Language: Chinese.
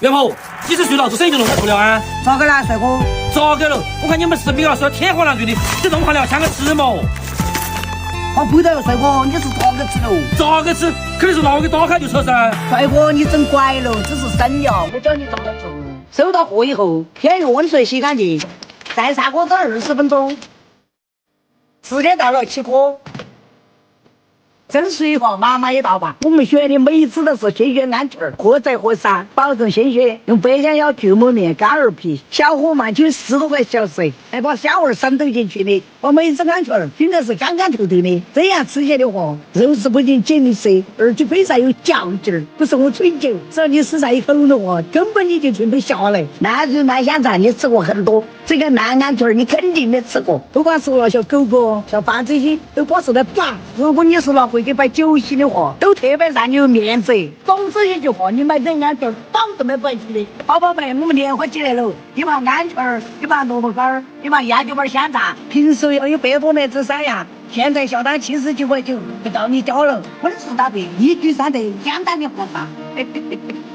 外婆，几时睡了？这生意就弄不了啊？咋个了，帅哥？咋个了？我看你们视频啊，说天花乱坠的，你弄好了像个吃嘛？我不得，帅哥，你是咋个吃喽？咋个吃？肯定是拿我给打开就吃噻。帅哥，你整乖了，这是生料，我教你咋个做。收到货以后，先用温水洗干净，再砂锅子20分钟。时间到了，起锅。蒸水后，妈妈也倒吧。我们选的每一次都是鲜血安全，货在货上，保证鲜血。用百香药锯末面，干儿皮，小火慢煮10多个小时，来把香味渗透进去的。我每次安全熏的是干干透透的，这样吃起来的话，肉质不仅紧实，而且非常有嚼劲儿。不是我吹牛，只要你吃上一口的话，根本你就停不下来。烂肉烂香肠你吃过很多，这个烂鹌鹑你肯定没吃过。不管是那小狗狗、小饭这些，都保持得棒。如果你是拿回去摆酒席的话，都特别让你有面子。总之一句话，你买点鹌鹑，绑都没摆起的。宝宝们，我们年货起来了，一盘鹌鹑，一盘萝卜干儿，一盘鸭脚板香肠。平时要有100多来只3样，现在下单79.9块就到你家了。荤素搭配，一举3得，相当的划算。